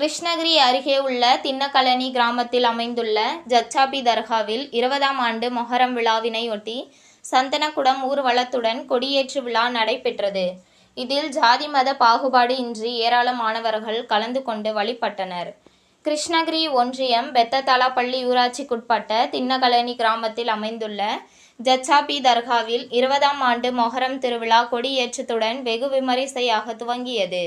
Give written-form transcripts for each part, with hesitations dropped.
கிருஷ்ணகிரி அருகே உள்ள தின்னக்கழனி கிராமத்தில் அமைந்துள்ள ஜச்சாபி தர்காவில் 20ஆம் ஆண்டு மொஹரம் விழாவினையொட்டி சந்தனக்குடம் ஊர்வலத்துடன் கொடியேற்று விழா நடைபெற்றது. இதில் ஜாதி மத பாகுபாடு இன்றி ஏராளமானவர்கள் கலந்து கொண்டு வழிபட்டனர். கிருஷ்ணகிரி ஒன்றியம் பெத்ததலாப்பள்ளி ஊராட்சிக்குட்பட்ட தின்னக்கழனி கிராமத்தில் அமைந்துள்ள ஜச்சாபி தர்காவில் 20ஆம் ஆண்டு மொஹரம் திருவிழா கொடியேற்றத்துடன் வெகு விமரிசையாக துவங்கியது.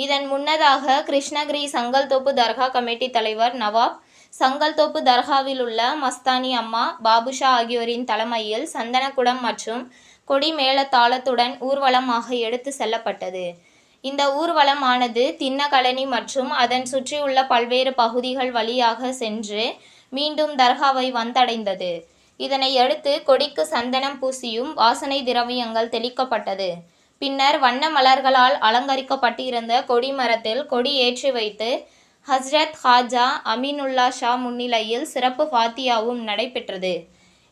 இதன் முன்னதாக கிருஷ்ணகிரி சங்கல்தோப்பு தர்கா கமிட்டி தலைவர் நவாப், சங்கல்தோப்பு தர்காவில் உள்ள மஸ்தானி அம்மா, பாபுஷா ஆகியோரின் தலைமையில் சந்தனக்குடம் மற்றும் கொடி மேளதாளத்துடன் ஊர்வலமாக எடுத்து செல்லப்பட்டது. இந்த ஊர்வலமானது தின்னக்கழனி மற்றும் அதன் சுற்றியுள்ள பல்வேறு பகுதிகள் வழியாக சென்று மீண்டும் தர்காவை வந்தடைந்தது. இதனையடுத்து கொடிக்கு சந்தனம் பூசியும் வாசனை திரவியங்கள் தெளிக்கப்பட்டது. பின்னர் வண்ண மலர்களால் அலங்கரிக்கப்பட்டிருந்த கொடிமரத்தில் கொடி ஏற்றி வைத்து ஹஸ்ரத் ஹாஜா அமீனுல்லா ஷா முன்னிலையில் சிறப்பு ஃபாத்தியாவும் நடைபெற்றது.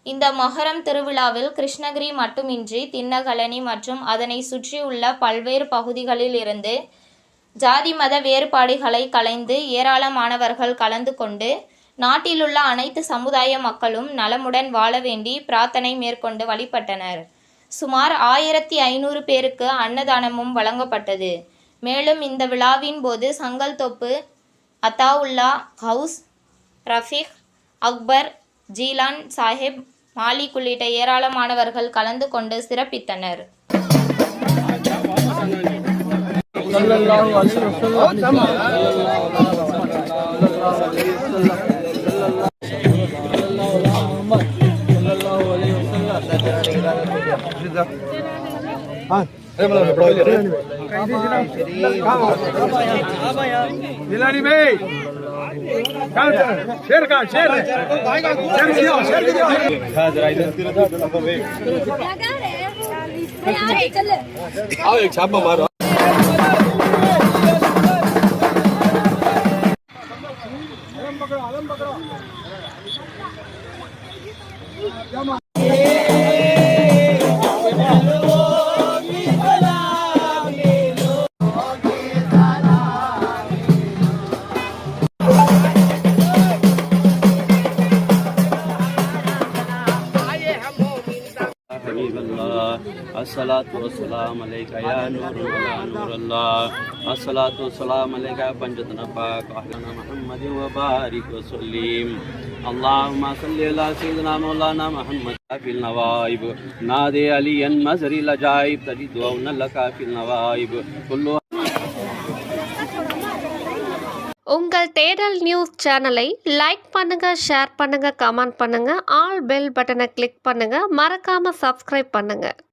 இந்த மொஹரம் திருவிழாவில் கிருஷ்ணகிரி மட்டுமின்றி தின்னக்கழனி மற்றும் அதனை சுற்றியுள்ள பல்வேறு பகுதிகளில் இருந்து ஜாதி மத வேறுபாடுகளை களைந்து ஏராளமானவர்கள் கலந்து கொண்டு நாட்டிலுள்ள அனைத்து சமுதாய மக்களும் நலமுடன் வாழ வேண்டி பிரார்த்தனை மேற்கொண்டு வழிபட்டனர். சுமார் 1500 பேருக்கு அன்னதானமும் வழங்கப்பட்டது. மேலும் இந்த விழாவின் போது சங்கல்தோப்பு அத்தாவுல்லா ஹவுஸ், ரஃபீக், அக்பர், ஜீலான் சாஹிப், மாலிக் உள்ளிட்ட ஏராளமானவர்கள் கலந்து கொண்டு சிறப்பித்தனர். अस्सलातु वस्सलाम अलैका या नूर अल्लाह अस्सलातु वस्सलाम अलैका पंजतन पाक अहलना मुहम्मद व बारिक व सल्लिम अल्लाहुम्मा सल्लि अला सय्यिदिना मौलाना मुहम्मद फिल नवाइब नादे अलियन मजरी लजाइब तजिदुन लका फिल नवाइब कुल्लु. உங்கள் தேடல் நியூஸ் சேனலை லைக் பண்ணுங்க, ஷேர் பண்ணுங்க, கமெண்ட் பண்ணுங்க, ஆல் பெல் பட்டனை கிளிக் பண்ணுங்க, மறக்காம சப்ஸ்கிரைப் பண்ணுங்க.